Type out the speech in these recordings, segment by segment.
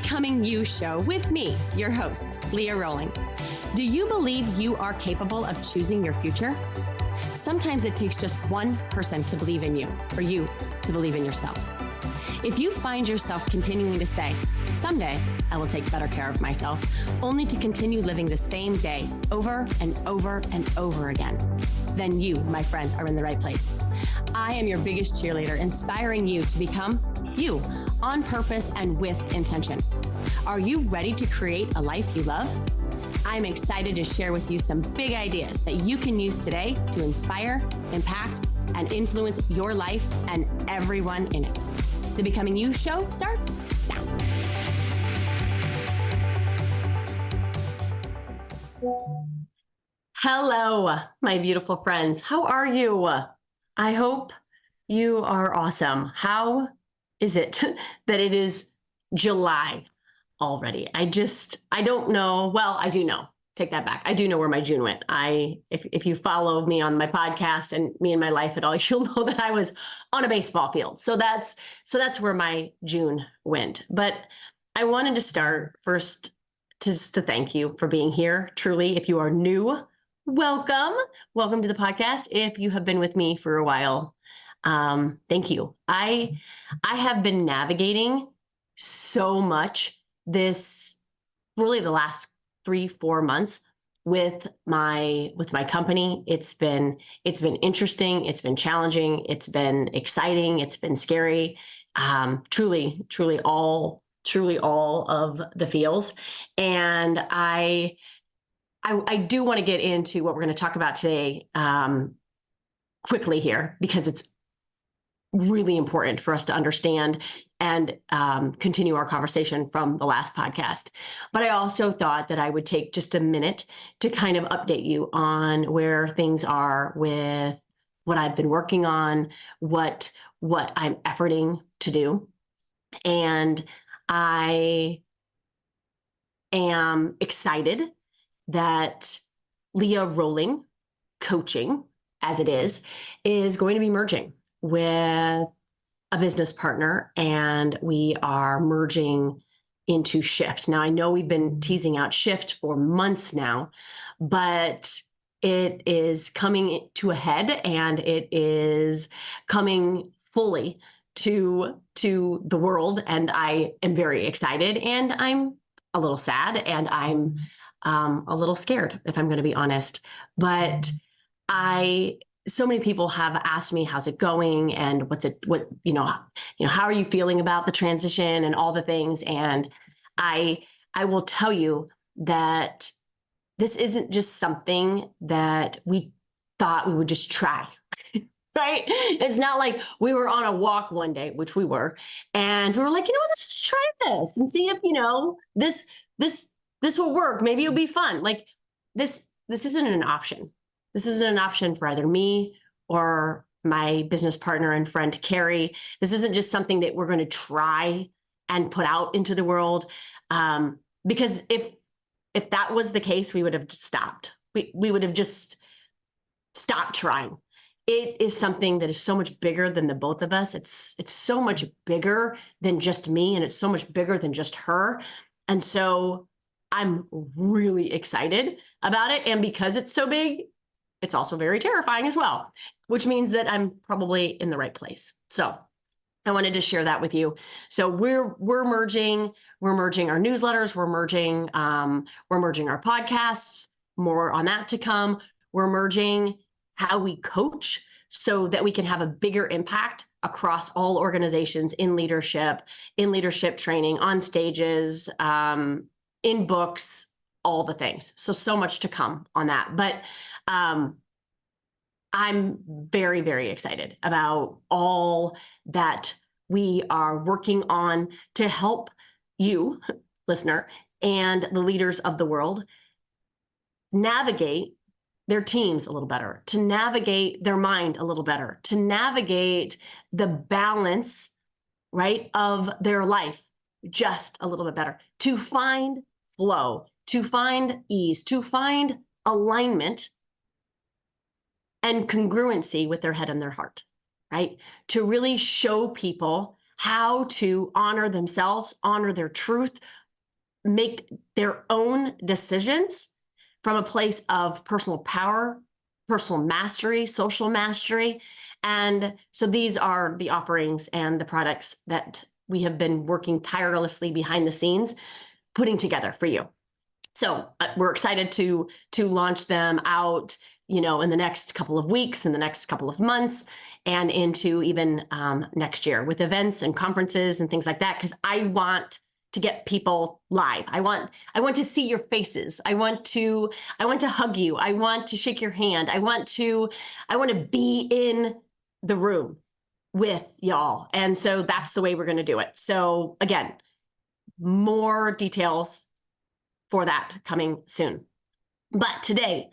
Becoming You show with me, your host, Leah Rowling. Do you believe you are capable of choosing your future? Sometimes it takes just one person to believe in you, or you to believe in yourself. If you find yourself continuing to say, someday I will take better care of myself, only to continue living the same day over and over and over again, then you, my friend, are in the right place. I am your biggest cheerleader, inspiring you to become you on purpose and with intention. Are you ready to create a life you love? I'm excited to share with you some big ideas that you can use today to inspire, impact, and influence your life and everyone in it. The Becoming You show starts now. Hello, my beautiful friends. How are you? I hope you are awesome. How is it that it is July already? I don't know. Well, I do know. Take that back. I do know where my June went. If you follow me on my podcast and me and my life at all, you'll know that I was on a baseball field. So that's where my June went. But I wanted to start first just to thank you for being here. Truly, if you are new, welcome. Welcome to the podcast. If you have been with me for a while, thank you. I have been navigating so much this really the last 3-4 months with my company. It's been interesting. It's been challenging. It's been exciting. It's been scary. Truly all of the feels. And I do want to get into what we're going to talk about today quickly here, because it's really important for us to understand and continue our conversation from the last podcast. But I also thought that I would take just a minute to kind of update you on where things are with what I've been working on, what I'm efforting to do. And I am excited that Leah Rowling Coaching, as it is going to be merging with a business partner, and we are merging into Shift. Now, I know we've been teasing out Shift for months now, but it is coming to a head, and it is coming fully to the world. And I am very excited, and I'm a little sad, and I'm a little scared, if I'm going to be honest. But so many people have asked me, how's it going? And how are you feeling about the transition and all the things? And I will tell you that this isn't just something that we thought we would just try, right? It's not like we were on a walk one day, which we were, and we were like, let's just try this and see if, this will work. Maybe it'll be fun. Like this isn't an option. This isn't an option for either me or my business partner and friend, Carrie. This isn't just something that we're going to try and put out into the world. Because if that was the case, we would have stopped. We would have just stopped trying. It is something that is so much bigger than the both of us. It's so much bigger than just me, and it's so much bigger than just her. And so I'm really excited about it. And because it's so big, it's also very terrifying as well, which means that I'm probably in the right place. So I wanted to share that with you. So we're merging our newsletters, we're merging our podcasts, more on that to come. We're merging how we coach so that we can have a bigger impact across all organizations in leadership training, on stages, in books, all the things. So much to come on that. But I'm very, very excited about all that we are working on to help you, listener, and the leaders of the world navigate their teams a little better, to navigate their mind a little better, to navigate the balance, right, of their life just a little bit better, to find flow, to find ease, to find alignment and congruency with their head and their heart, right? To really show people how to honor themselves, honor their truth, make their own decisions from a place of personal power, personal mastery, social mastery. And so these are the offerings and the products that we have been working tirelessly behind the scenes, putting together for you. So we're excited to launch them out, in the next couple of weeks, in the next couple of months, and into even next year with events and conferences and things like that. Because I want to get people live. I want to see your faces. I want to hug you. I want to shake your hand. I want to be in the room with y'all. And so that's the way we're going to do it. So again, more details for that coming soon. But today,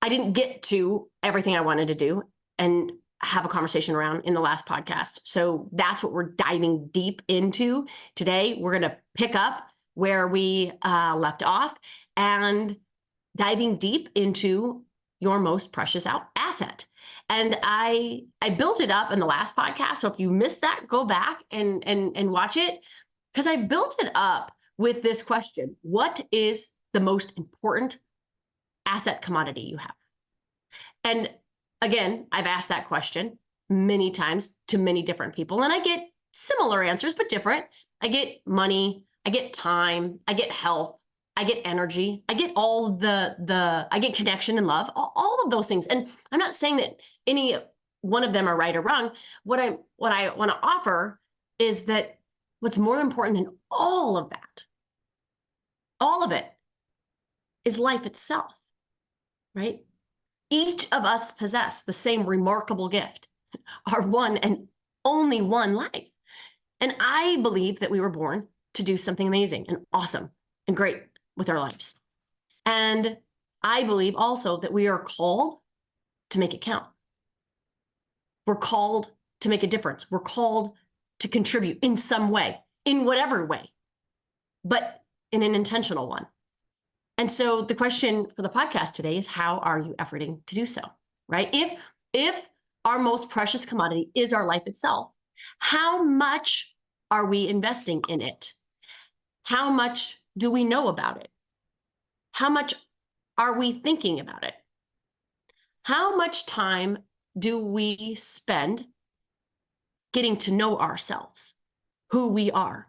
I didn't get to everything I wanted to do and have a conversation around in the last podcast. So that's what we're diving deep into today. We're going to pick up where we left off and diving deep into your most precious asset. And I built it up in the last podcast. So if you missed that, go back and watch it, because I built it up with this question: what is the most important asset commodity you have? And again, I've asked that question many times to many different people, and I get similar answers, but different. I get money, I get time, I get health, I get energy, I get all I get connection and love, all of those things. And I'm not saying that any one of them are right or wrong. What I want to offer is that what's more important than all of that, all of it, is life itself, right? Each of us possess the same remarkable gift, our one and only one life. And I believe that we were born to do something amazing and awesome and great with our lives. And I believe also that we are called to make it count. We're called to make a difference. We're called to contribute in some way, in whatever way, but in an intentional one. And so the question for the podcast today is, how are you efforting to do so, right? If our most precious commodity is our life itself, how much are we investing in it? How much do we know about it? How much are we thinking about it? How much time do we spend getting to know ourselves, who we are?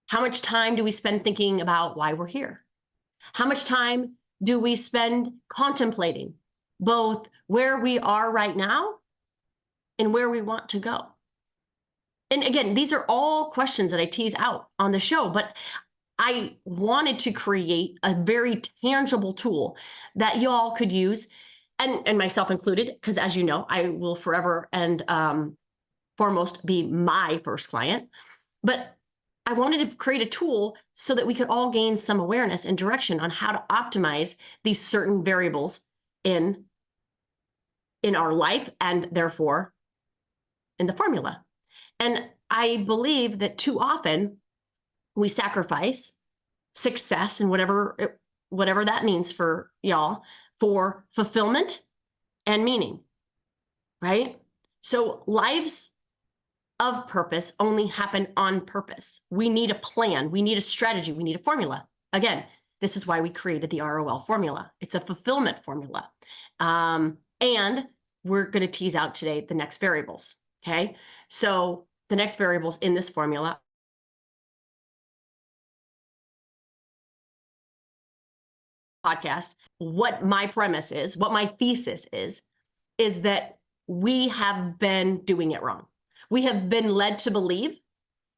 How much time do we spend thinking about why we're here? How much time do we spend contemplating both where we are right now and where we want to go? And again, these are all questions that I tease out on the show, but I wanted to create a very tangible tool that y'all could use, and myself included, because as you know, I will forever and foremost be my first client. But I wanted to create a tool so that we could all gain some awareness and direction on how to optimize these certain variables in our life, and therefore in the formula. And I believe that too often we sacrifice success and whatever that means for y'all, for fulfillment and meaning, right? So lives of purpose only happen on purpose. We need a plan. We need a strategy. We need a formula. Again, this is why we created the ROL formula. It's a fulfillment formula. And we're going to tease out today the next variables. Okay. So the next variables in this formula podcast, what my premise is, what my thesis is that we have been doing it wrong. We have been led to believe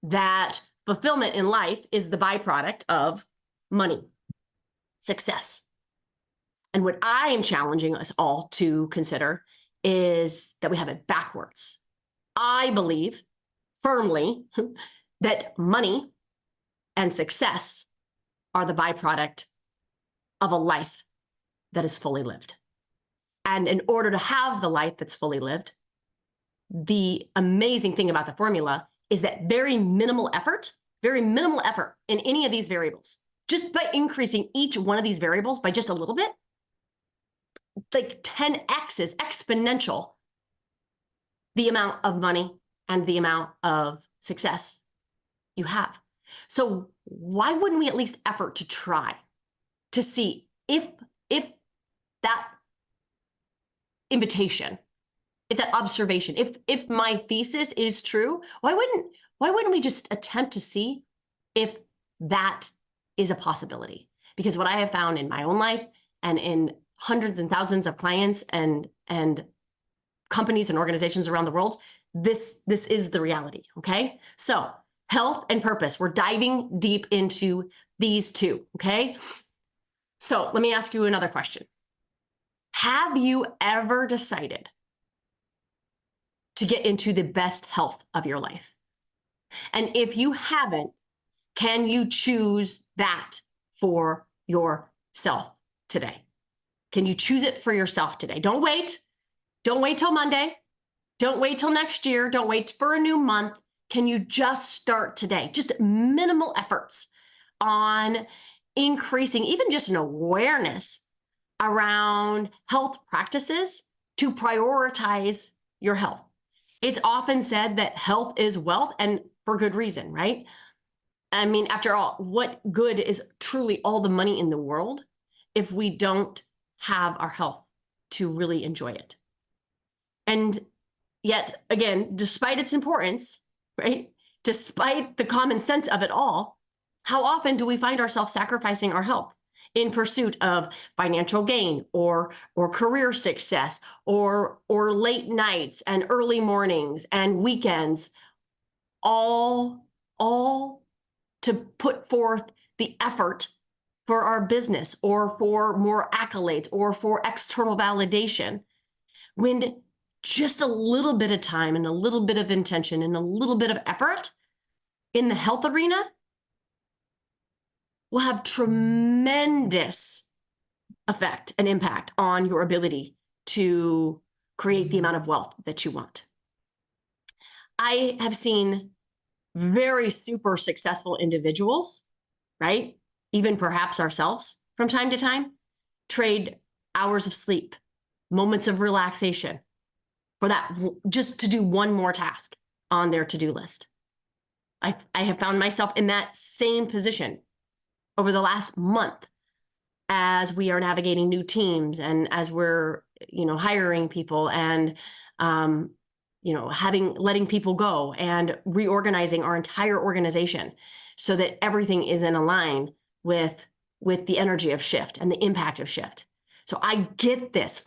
that fulfillment in life is the byproduct of money, success. And what I am challenging us all to consider is that we have it backwards. I believe firmly that money and success are the byproduct of a life that is fully lived. And in order to have the life that's fully lived, the amazing thing about the formula is that very minimal effort in any of these variables, just by increasing each one of these variables by just a little bit, like 10x is exponential, the amount of money and the amount of success you have. So why wouldn't we at least effort to try to see if that invitation, if that observation, if my thesis is true, why wouldn't we just attempt to see if that is a possibility? Because what I have found in my own life and in hundreds and thousands of clients and companies and organizations around the world, this is the reality. Okay. So health and purpose, we're diving deep into these two. Okay. So let me ask you another question. Have you ever decided to get into the best health of your life? And if you haven't, can you choose that for yourself today? Can you choose it for yourself today? Don't wait. Don't wait till Monday. Don't wait till next year. Don't wait for a new month. Can you just start today? Just minimal efforts on increasing even just an awareness around health practices to prioritize your health. It's often said that health is wealth, and for good reason, right? I mean, after all, what good is truly all the money in the world if we don't have our health to really enjoy it? And yet, again, despite its importance, right? Despite the common sense of it all, how often do we find ourselves sacrificing our health in pursuit of financial gain or career success or late nights and early mornings and weekends, all to put forth the effort for our business or for more accolades or for external validation, when just a little bit of time and a little bit of intention and a little bit of effort in the health arena will have tremendous effect and impact on your ability to create the amount of wealth that you want. I have seen very super successful individuals, right? Even perhaps ourselves from time to time, trade hours of sleep, moments of relaxation for that, just to do one more task on their to-do list. I have found myself in that same position over the last month as we are navigating new teams and as we're, hiring people and, letting people go and reorganizing our entire organization so that everything is in line with the energy of shift and the impact of shift. So I get this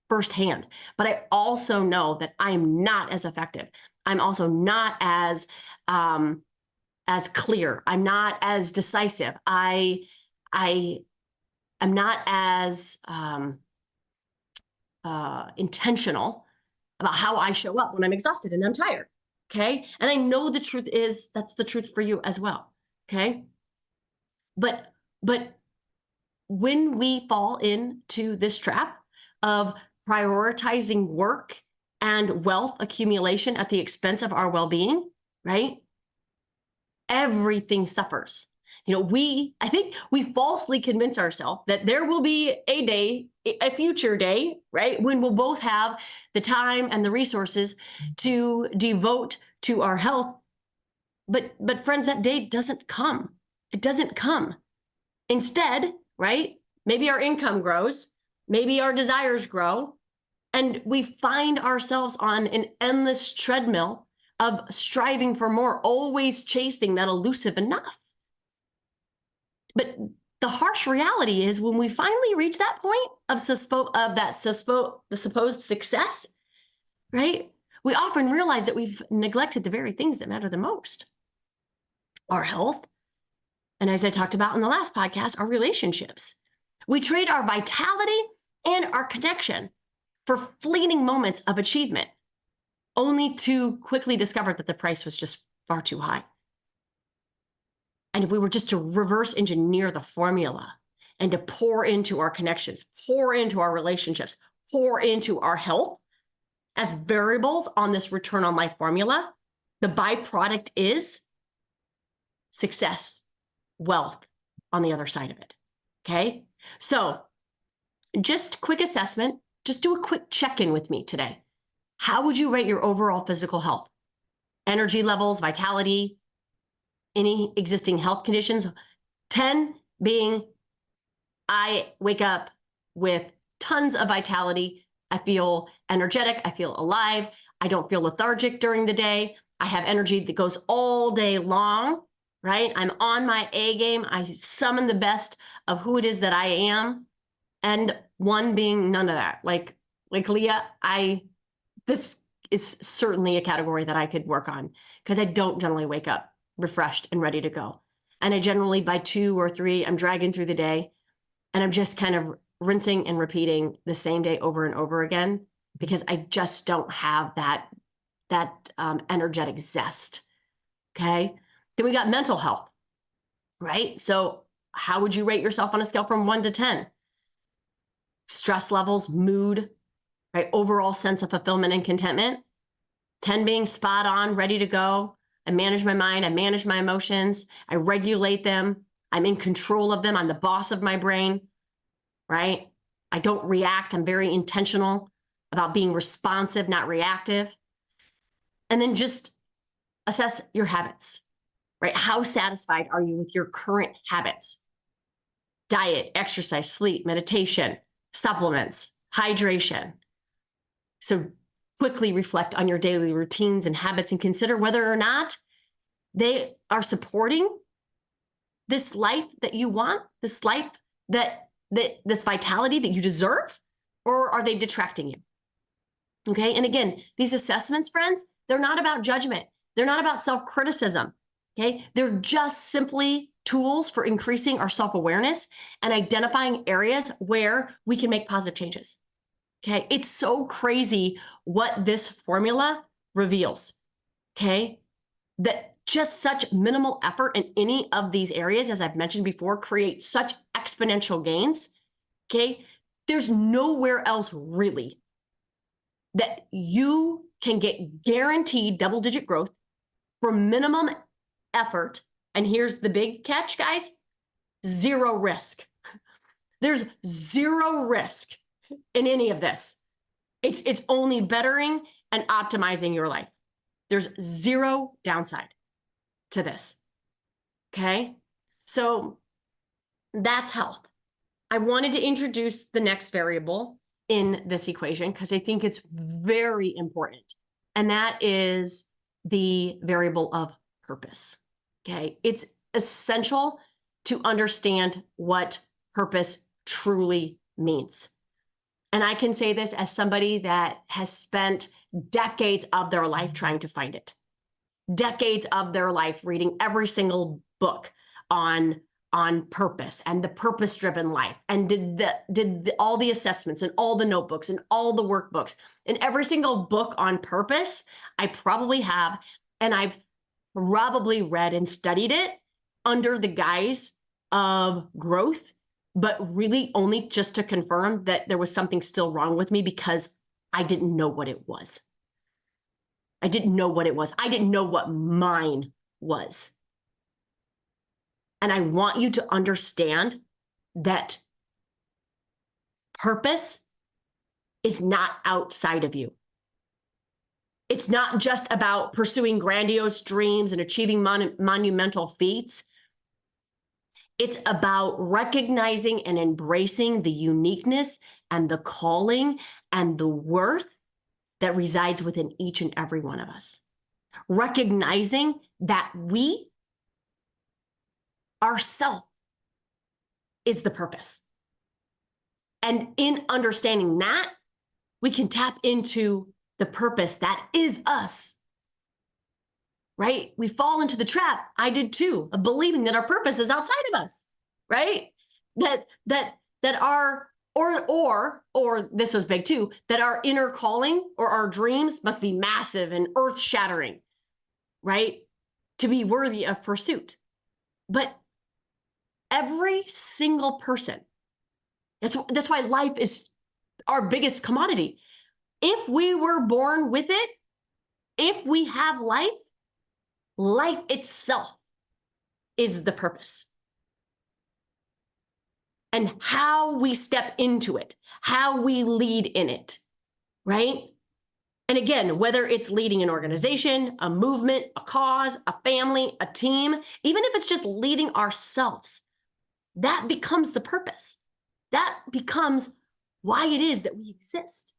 firsthand, but I also know that I'm not as effective. I'm also not as clear. I'm not as decisive. I am not as intentional about how I show up when I'm exhausted and I'm tired. Okay. And I know the truth is that's the truth for you as well. Okay. But when we fall into this trap of prioritizing work and wealth accumulation at the expense of our well-being, right? Everything suffers. I think we falsely convince ourselves that there will be a future day, right? When we'll both have the time and the resources to devote to our health. But friends, that day doesn't come. It doesn't come. Instead, right? Maybe our income grows, maybe our desires grow, and we find ourselves on an endless treadmill of striving for more, always chasing that elusive enough. But the harsh reality is when we finally reach that point of the supposed success, right? We often realize that we've neglected the very things that matter the most. Our health, and as I talked about in the last podcast, our relationships. We trade our vitality and our connection for fleeting moments of achievement, only to quickly discover that the price was just far too high. And if we were just to reverse engineer the formula and to pour into our connections, pour into our relationships, pour into our health as variables on this return on life formula, the byproduct is success, wealth on the other side of it. Okay. So just quick assessment, just do a quick check-in with me today. How would you rate your overall physical health? energy levels, vitality, any existing health conditions. 10 being I wake up with tons of vitality. I feel energetic. I feel alive. I don't feel lethargic during the day. I have energy that goes all day long, right? I'm on my A game. I summon the best of who it is that I am. And 1 being none of that. Like Leah, this is certainly a category that I could work on because I don't generally wake up refreshed and ready to go. And I generally by 2 or 3, I'm dragging through the day and I'm just kind of rinsing and repeating the same day over and over again because I just don't have that energetic zest. Okay. Then we got mental health, right? So how would you rate yourself on a scale from 1 to 10? Stress levels, mood, right? Overall sense of fulfillment and contentment. 10 being spot on, ready to go. I manage my mind. I manage my emotions. I regulate them. I'm in control of them. I'm the boss of my brain, right? I don't react. I'm very intentional about being responsive, not reactive. And then just assess your habits, right? How satisfied are you with your current habits? Diet, exercise, sleep, meditation, supplements, hydration. So quickly reflect on your daily routines and habits and consider whether or not they are supporting this life that you want, this life that this vitality that you deserve, or are they detracting you? Okay. And again, these assessments, friends, they're not about judgment. They're not about self-criticism. Okay. They're just simply tools for increasing our self-awareness and identifying areas where we can make positive changes. Okay. It's so crazy what this formula reveals. Okay. That just such minimal effort in any of these areas, as I've mentioned before, create such exponential gains. Okay. There's nowhere else really that you can get guaranteed double-digit growth for minimum effort. And here's the big catch, guys, 0 risk. There's 0 risk in any of this. It's only bettering and optimizing your life. There's 0 downside to this. Okay. So that's health. I wanted to introduce the next variable in this equation because I think it's very important. And that is the variable of purpose. Okay. It's essential to understand what purpose truly means. And I can say this as somebody that has spent decades of their life trying to find it. Decades of their life reading every single book on purpose and the purpose-driven life, and did all the assessments and all the notebooks and all the workbooks and every single book on purpose I probably have, and I've probably read and studied it under the guise of growth, but really only just to confirm that there was something still wrong with me because I didn't know what it was. I didn't know what it was. I didn't know what mine was. And I want you to understand that purpose is not outside of you. It's not just about pursuing grandiose dreams and achieving monumental feats. It's about recognizing and embracing the uniqueness and the calling and the worth that resides within each and every one of us. Recognizing that we, ourself, is the purpose. And in understanding that, we can tap into the purpose that is us. Right? We fall into the trap, I did too, of believing that our purpose is outside of us, right? That our, or this was big too, that our inner calling or our dreams must be massive and earth-shattering, right? To be worthy of pursuit. But every single person, that's why life is our biggest commodity. If we were born with it, if we have life itself is the purpose. And how we step into it, how we lead in it, right? And again, whether it's leading an organization, a movement, a cause, a family, a team, even if it's just leading ourselves, that becomes the purpose. That becomes why it is that we exist.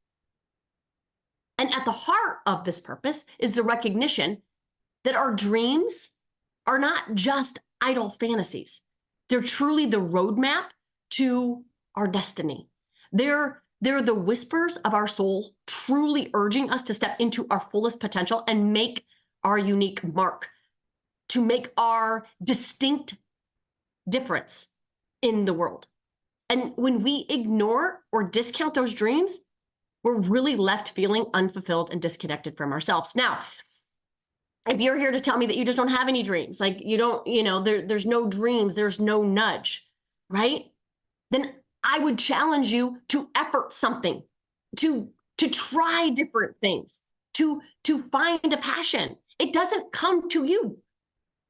And at the heart of this purpose is the recognition that our dreams are not just idle fantasies. They're truly the roadmap to our destiny. They're the whispers of our soul, truly urging us to step into our fullest potential and make our unique mark, to make our distinct difference in the world. And when we ignore or discount those dreams, we're really left feeling unfulfilled and disconnected from ourselves. Now, if you're here to tell me that you just don't have any dreams, like you don't, there's no dreams, there's no nudge, right? Then I would challenge you to effort something, to try different things, to find a passion. It doesn't come to you,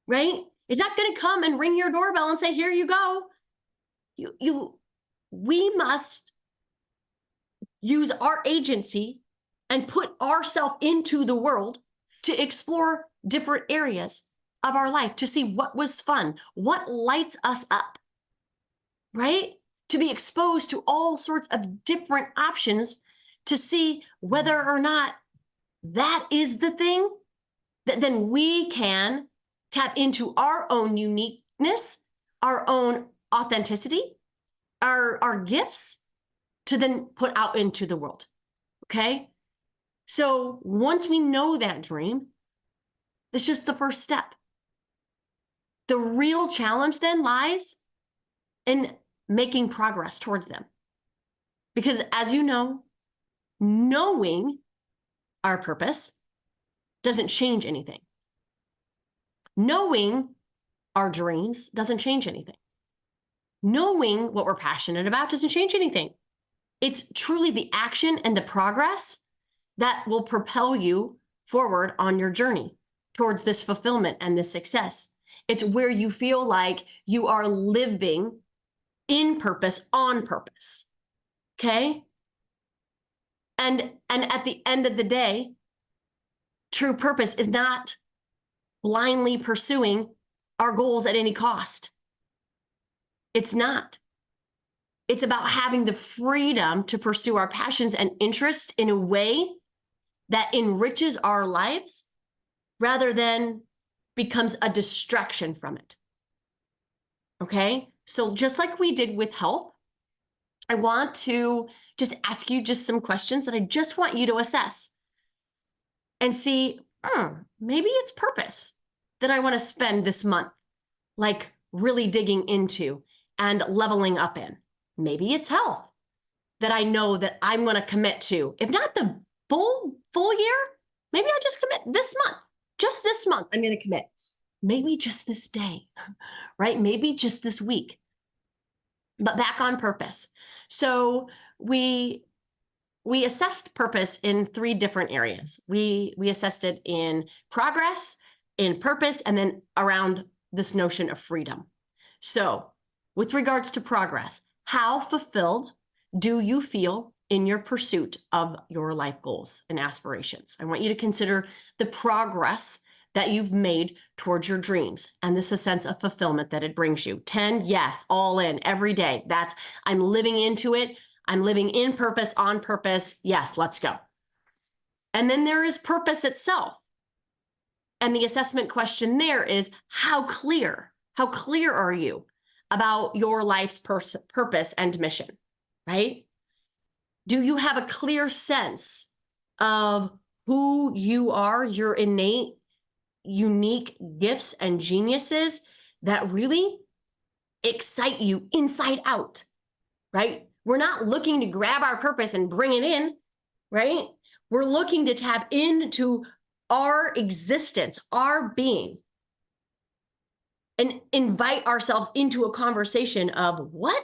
right? It's not going to come and ring your doorbell and say, here you go. We must use our agency and put ourselves into the world to explore different areas of our life, to see what was fun, what lights us up, right? To be exposed to all sorts of different options to see whether or not that is the thing that then we can tap into our own uniqueness, our own authenticity, our gifts to then put out into the world, okay? So once we know that dream, it's just the first step. The real challenge then lies in making progress towards them. Because as you know, knowing our purpose doesn't change anything. Knowing our dreams doesn't change anything. Knowing what we're passionate about doesn't change anything. It's truly the action and the progress that will propel you forward on your journey towards this fulfillment and this success. It's where you feel like you are living in purpose, on purpose, okay? And at the end of the day, true purpose is not blindly pursuing our goals at any cost. It's not. It's about having the freedom to pursue our passions and interests in a way that enriches our lives rather than becomes a distraction from it. Okay? So just like we did with health, I want to just ask you just some questions that I just want you to assess and see, maybe it's purpose that I want to spend this month, like really digging into and leveling up in. Maybe it's health that I know that I'm going to commit to. If not the full year, maybe I'll just commit this month. Just this month, I'm going to commit. Maybe just this day, right? Maybe just this week. But back on purpose. So we assessed purpose in 3 different areas. We assessed it in progress, in purpose, and then around this notion of freedom. So with regards to progress, how fulfilled do you feel in your pursuit of your life goals and aspirations? I want you to consider the progress that you've made towards your dreams and this a sense of fulfillment that it brings you. 10, yes, all in every day. That's, I'm living into it. I'm living in purpose, on purpose. Yes, let's go. And then there is purpose itself. And the assessment question there is, how clear are you about your life's purpose and mission, right? Do you have a clear sense of who you are, your innate, unique gifts and geniuses that really excite you inside out, right? We're not looking to grab our purpose and bring it in, right? We're looking to tap into our existence, our being, and invite ourselves into a conversation of what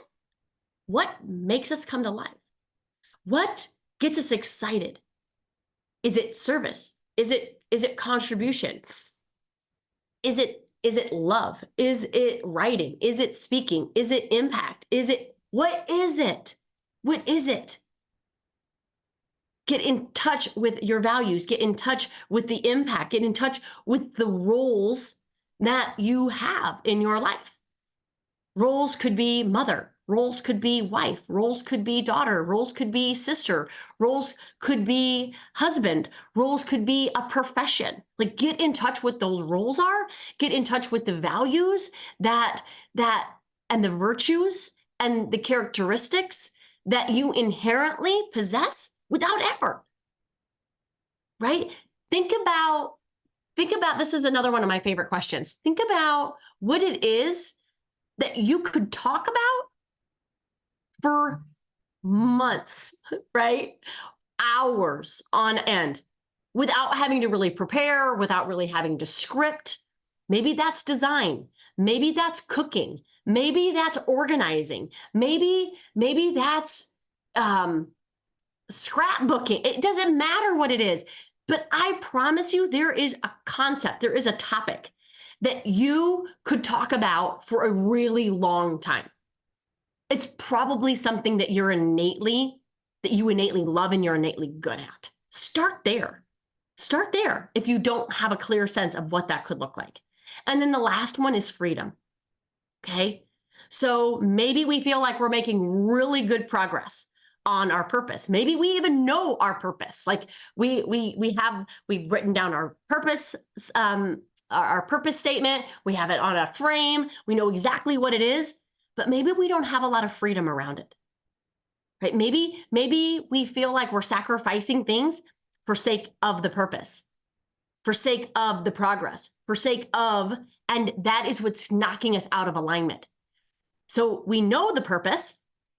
makes us come to life? What gets us excited? Is it service? Is it contribution? Is it love? Is it writing? Is it speaking? Is it impact? What is it? What is it? Get in touch with your values, get in touch with the impact, get in touch with the roles that you have in your life. Roles could be mother, roles could be wife, roles could be daughter, roles could be sister, roles could be husband, roles could be a profession. Like, get in touch with those roles are, get in touch with the values that and the virtues and the characteristics that you inherently possess without effort. Right? Think about this is another one of my favorite questions. Think about what it is that you could talk about for months, right? Hours on end without having to really prepare, without really having to script. Maybe that's design. Maybe that's cooking. Maybe that's organizing. Maybe that's scrapbooking. It doesn't matter what it is, but I promise you there is a concept, there is a topic that you could talk about for a really long time. It's probably something that you innately love and you're innately good at. Start there. Start there if you don't have a clear sense of what that could look like. And then the last one is freedom. Okay? So maybe we feel like we're making really good progress on our purpose. Maybe we even know our purpose. Like we've written down our purpose, our purpose statement. We have it on a frame. We know exactly what it is, but maybe we don't have a lot of freedom around it. Right? Maybe we feel like we're sacrificing things for sake of the purpose, for sake of the progress, for sake of, and that is what's knocking us out of alignment. So we know the purpose,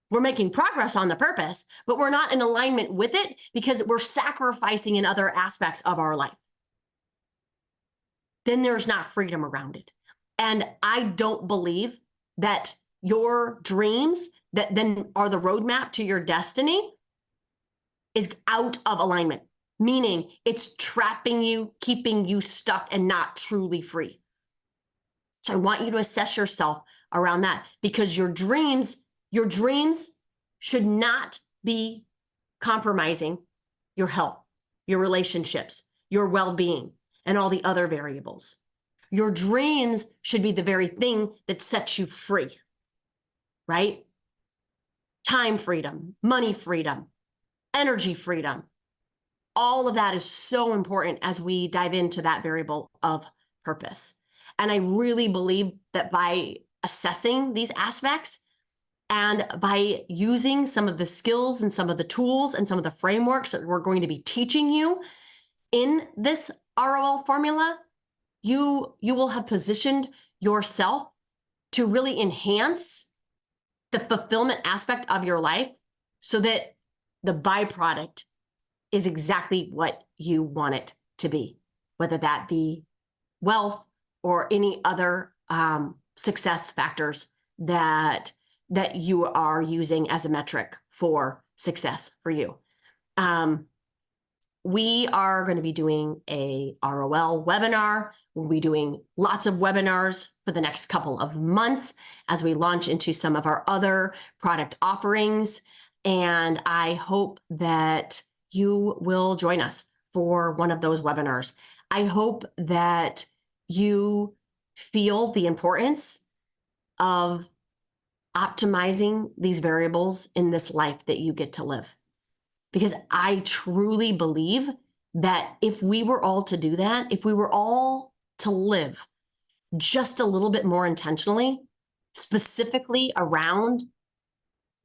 we're making progress on the purpose, but we're not in alignment with it because we're sacrificing in other aspects of our life. Then there's not freedom around it. And I don't believe that your dreams that then are the roadmap to your destiny is out of alignment, meaning it's trapping you, keeping you stuck and not truly free. So I want you to assess yourself around that, because your dreams should not be compromising your health, your relationships, your well-being, and all the other variables. Your dreams should be the very thing that sets you free, right? Time freedom, money freedom, energy freedom. All of that is so important as we dive into that variable of purpose. And I really believe that by assessing these aspects and by using some of the skills and some of the tools and some of the frameworks that we're going to be teaching you in this ROL formula, you will have positioned yourself to really enhance the fulfillment aspect of your life so that the byproduct is exactly what you want it to be, whether that be wealth or any other success factors that you are using as a metric for success for you. We are going to be doing a ROL webinar. We'll be doing lots of webinars for the next couple of months as we launch into some of our other product offerings. And I hope that you will join us for one of those webinars. I hope that you feel the importance of optimizing these variables in this life that you get to live. Because I truly believe that if we were all to do that, if we were all to live just a little bit more intentionally, specifically around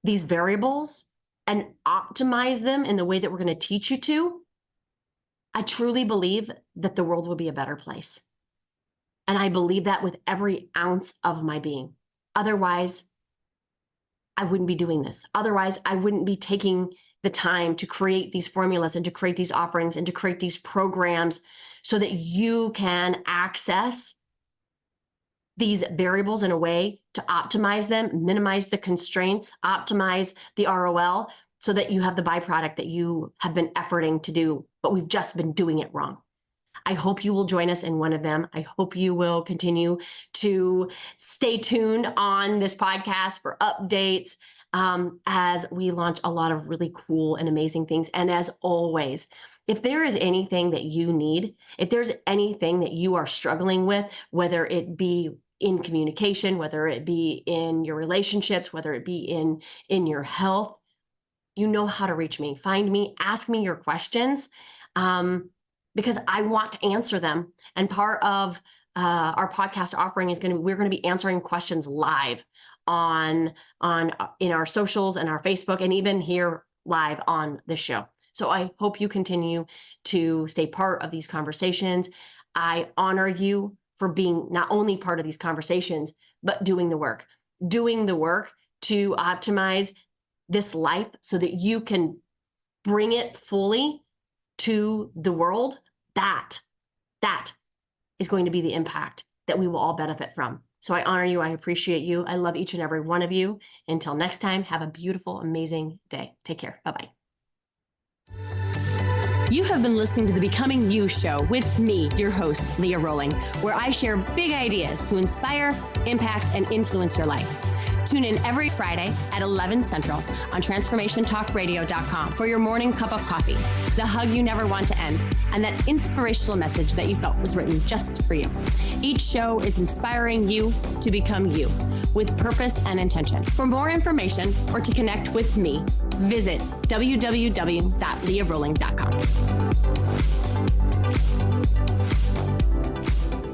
these variables and optimize them in the way that we're going to teach you to, I truly believe that the world will be a better place. And I believe that with every ounce of my being. Otherwise, I wouldn't be doing this. Otherwise, I wouldn't be taking the time to create these formulas and to create these offerings and to create these programs so that you can access these variables in a way to optimize them, minimize the constraints, optimize the ROL so that you have the byproduct that you have been efforting to do, but we've just been doing it wrong. I hope you will join us in one of them. I hope you will continue to stay tuned on this podcast for updates. as we launch a lot of really cool and amazing things. And as always, if there is anything that you need, if there's anything that you are struggling with, whether it be in communication, whether it be in your relationships, whether it be in your health, you know how to reach me. Find me, ask me your questions, because I want to answer them. And part of our podcast offering is we're going to be answering questions live on in our socials and our Facebook, and even here live on this show. So I hope you continue to stay part of these conversations. I honor you for being not only part of these conversations, but doing the work to optimize this life so that you can bring it fully to the world. That is going to be the impact that we will all benefit from. So I honor you. I appreciate you. I love each and every one of you. Until next time, have a beautiful, amazing day. Take care. Bye-bye. You have been listening to the Becoming You show with me, your host, Leah Rolling, where I share big ideas to inspire, impact, and influence your life. Tune in every Friday at 11 Central on TransformationTalkRadio.com for your morning cup of coffee, the hug you never want to end, and that inspirational message that you felt was written just for you. Each show is inspiring you to become you with purpose and intention. For more information or to connect with me, visit www.leahrolling.com.